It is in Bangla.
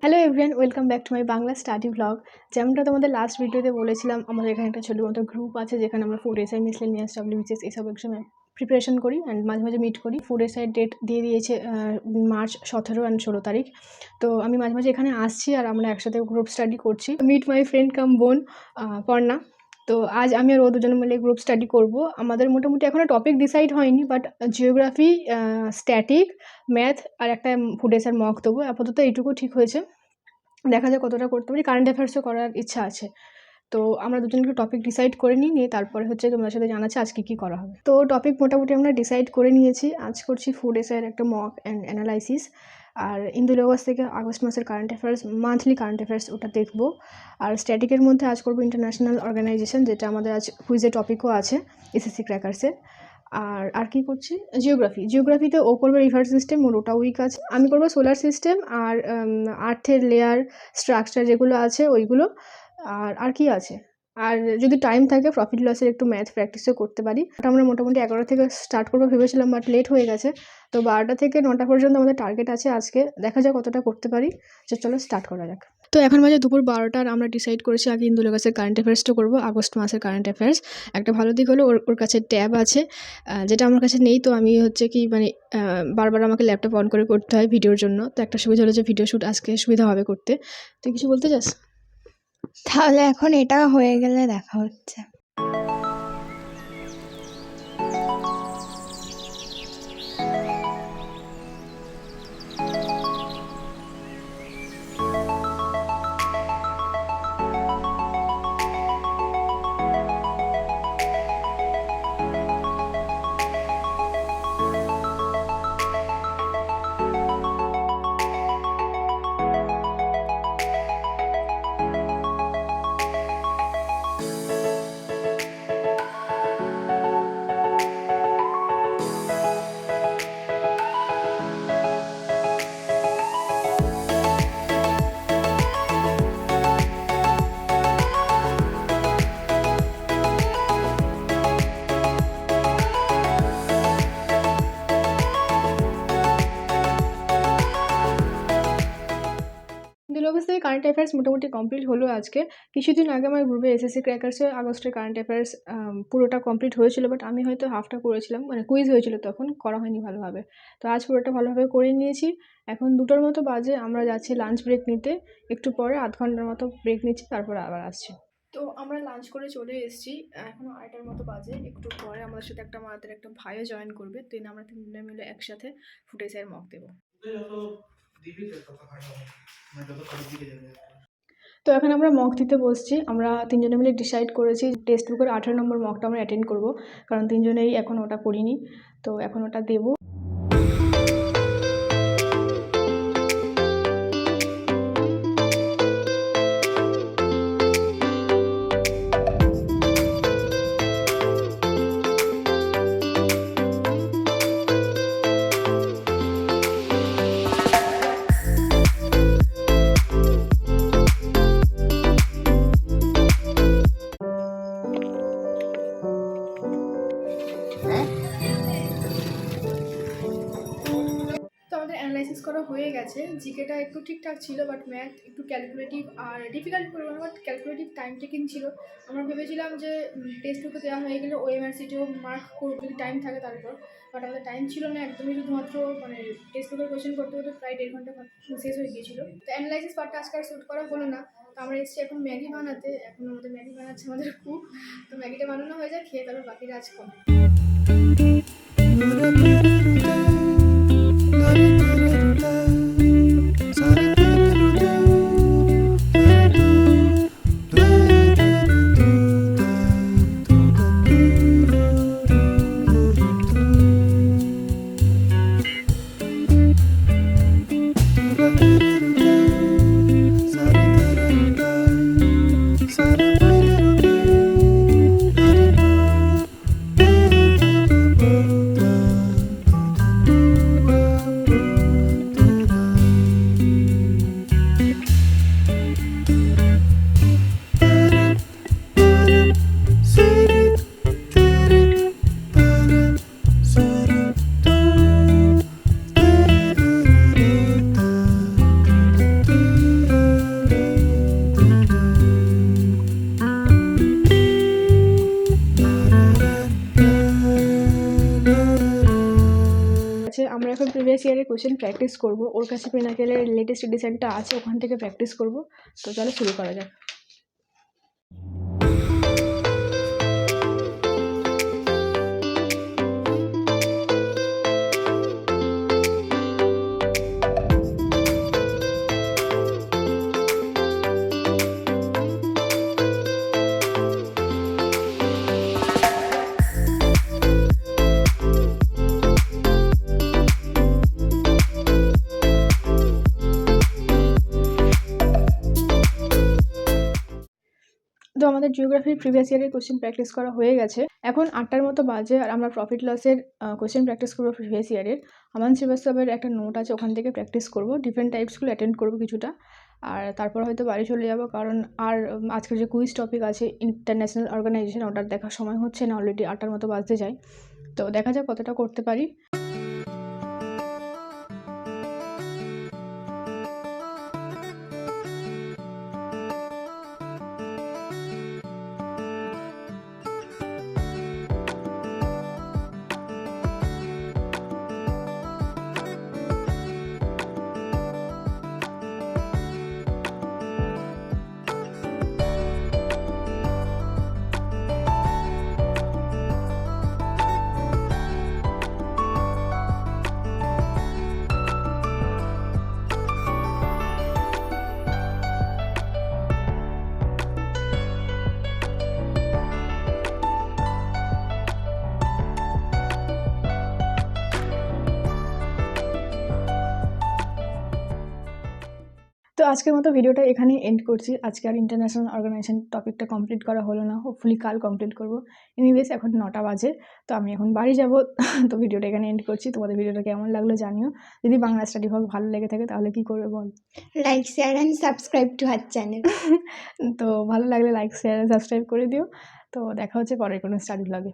Hello everyone, welcome back to my Bangla study vlog. যেমনটা তোমাদের লাস্ট ভিডিওতে বলেছিলাম, আমাদের এখানে একটা ছোটো মতো গ্রুপ আছে যেখানে আমরা ফুড এসআই, মিসলেনিয়াস, ডব্লিউবিসিএস এইসব এক্সাম প্রিপারেশন করি অ্যান্ড মাঝে মাঝে মিট করি। ফুড এসআই ডেট দিয়ে দিয়েছে মার্চ 17 অ্যান্ড 16 তারিখ। তো আমি মাঝে মাঝে এখানে আসছি আর আমরা একসাথে গ্রুপ স্টাডি করছি। মিট মাই ফ্রেন্ড কাম বোন পর্ণা। তো আজ আমি আর ও দুজনে মিলে গ্রুপ স্টাডি করব। আমাদের মোটামুটি এখনও টপিক ডিসাইড হয়নি, বাট জিওগ্রাফি, স্ট্যাটিক, ম্যাথ আর একটা ফুড এসআই মক দেবো। আপাতত এইটুকু ঠিক হয়েছে, দেখা যায় কতটা করতে পারি। কারেন্ট অ্যাফেয়ার্সও করার ইচ্ছা আছে। তো আমরা দুজন একটু টপিক ডিসাইড করে নিয়ে তারপরে হচ্ছে তোমাদের সাথে জানাচ্ছি আজকে কী করা হবে। তো টপিক মোটামুটি আমরা ডিসাইড করে নিয়েছি। আজ করছি ফুড এসআইয়ের একটা মক অ্যান্ড অ্যানালাইসিস, আর ইন্দুলেবাস থেকে আগস্ট মাসের current affairs, monthly current affairs ওটা দেখবো। আর স্ট্যাটিকের মধ্যে আজ করবো ইন্টারন্যাশনাল অর্গানাইজেশন, যেটা আমাদের আজ কুইজের টপিকও আছে এসএসসি ক্র্যাকার্সের। আর কি করছি, জিওগ্রাফিতে ও করবে রিভার সিস্টেম, ওর ওটা উইক আছে। আমি করবো সোলার সিস্টেম আর আর্থের লেয়ার স্ট্রাকচার যেগুলো আছে ওইগুলো। আর কি আছে, আর যদি টাইম থাকে প্রফিট লসের একটু ম্যাথ প্র্যাকটিসও করতে পারি। ওটা আমরা মোটামুটি 11 থেকে স্টার্ট করবো ভেবেছিলাম, বাট লেট হয়ে গেছে। তো 12টা থেকে 9টা পর্যন্ত আমাদের টার্গেট আছে আজকে, দেখা যাক কতটা করতে পারি। চলো স্টার্ট করা যাক। তো এখন বাজে দুপুর 12টার। আমরা ডিসাইড করেছি আগে ইন্দুলেবাসের কারেন্ট অ্যাফেয়ার্সটা করবো, আগস্ট মাসের কারেন্ট অ্যাফেয়ার্স। একটা ভালো দিক হলো ওর কাছে ট্যাব আছে, যেটা আমার কাছে নেই। তো আমি হচ্ছে কি বারবার আমাকে ল্যাপটপ অন করে করতে হয় ভিডিওর জন্য। তো একটা সুবিধা হলো যে ভিডিও শ্যুট আজকে সুবিধা হবে করতে। তুই কিছু বলতে চাস? তাহলে এখন এটা হয়ে গেলে দেখা হচ্ছে। ইন্দুলেবাস থেকে কারেন্ট অ্যাফেয়ার্স মোটামুটি কমপ্লিট হলো আজকে। কিছুদিন আগে আমার গ্রুপে এসএসসি ক্র্যাকার্সে আগস্টের কারেন্ট অ্যাফেয়ার্স পুরোটা কমপ্লিট হয়েছিল, বাট আমি হয়তো হাফটা করেছিলাম, কুইজ হয়েছিল তখন, করা হয়নি ভালোভাবে। তো আজ পুরোটা ভালোভাবে করে নিয়েছি। এখন 2টোর মতো বাজে, আমরা যাচ্ছি লাঞ্চ ব্রেক নিতে। একটু পরে আধ ঘন্টার মতো ব্রেক নিচ্ছি, তারপরে আবার আসছি। তো আমরা লাঞ্চ করে চলে এসেছি, এখনও 8টার মতো বাজে। একটু পরে আমাদের সাথে আমাদের একটা ভাইও জয়েন করবে। তো আমরা 3জনে মিলে একসাথে ফুড এসআইয়ের মক দেবো। তো এখন আমরা মক দিতে বসছি। আমরা 3জনে মিলে ডিসাইড করেছি টেক্সট বুকের 18 নম্বর মকটা আমরা অ্যাটেন্ড করবো, কারণ 3জনেই এখন ওটা করিনি। তো এখন ওটা দেবো। অ্যানালাইসিস করা হয়ে গেছে। জিকেটা একটু ঠিকঠাক ছিল, বাট ম্যাথ একটু ক্যালকুলেটিভ আর ডিফিকাল্ট পরিমাণ, বাট ক্যালকুলেটিভ টাইম টেকিং ছিল। আমরা ভেবেছিলাম যে টেক্সট বুকে দেওয়া হয়ে গেলে ওএমআরসিটিও মার্ক করবো যদি টাইম থাকে তারপর, বাট আমাদের টাইম ছিল না একদমই। শুধুমাত্র টেক্সট বুকের কোয়েশ্চেন করতে করতে প্রায় 1.5 ঘন্টা শেষ হয়ে গিয়েছিলো। তো অ্যানালাইসিস পার্টটা আজকে আর শ্যুট করা হলো না। তো আমরা এসেছি এখন ম্যাগি বানাতে। এখন আমাদের ম্যাগি বানাচ্ছে আমাদের কুক। তো ম্যাগিটা বানানো হয়ে যায়, খেয়ে তারপর বাকি কাজ কম। কোশ্চেন প্র্যাকটিস করব। ওর কাছে পিনাকেলের লেটেস্ট এডিশনটা আছে, ওখান থেকে প্র্যাকটিস করব। তো চলো শুরু করা যাক। তো আমাদের জিওগ্রাফির প্রিভিয়াস ইয়ারের কোশ্চেন প্র্যাকটিস করা হয়ে গেছে। এখন 8টার মতো বাজে আর আমরা প্রফিট লসের কোশ্চেন প্র্যাকটিস করবো প্রিভিয়াস ইয়ারের। আমান শ্রীবাস্তবের একটা নোট আছে, ওখান থেকে প্র্যাকটিস করব। ডিফারেন্ট টাইপসগুলো অ্যাটেন্ড করবো কিছুটা, আর তারপর হয়তো বাড়ি চলে যাব, কারণ আর আজকের যে কুইজ টপিক আছে ইন্টারন্যাশনাল অর্গানাইজেশন, ওটার দেখার সময় হচ্ছে না, অলরেডি 8টার মতো বাজতে যায়। তো দেখা যাক কতটা করতে পারি। তো আজকের মতো ভিডিওটা এখানেই এন্ড করছি। আজকে আর ইন্টারন্যাশনাল অর্গানাইজেশন টপিকটা কমপ্লিট করা হলো না, হোপফুলি কাল কমপ্লিট করবো। এনিওয়েজ এখন 9টা বাজে, তো আমি এখন বাড়ি যাব। তো ভিডিওটা এখানে এন্ড করছি। তোমাদের ভিডিওটা কেমন লাগলো জানিও। যদি বাংলা স্টাডি ব্লগ ভালো লেগে থাকে তাহলে কি করবে বল? Like, share and subscribe to our channel. তো ভালো লাগলে লাইক, শেয়ার, সাবস্ক্রাইব করে দিও। তো দেখা হচ্ছে পরের কোনো স্টাডি ব্লগে।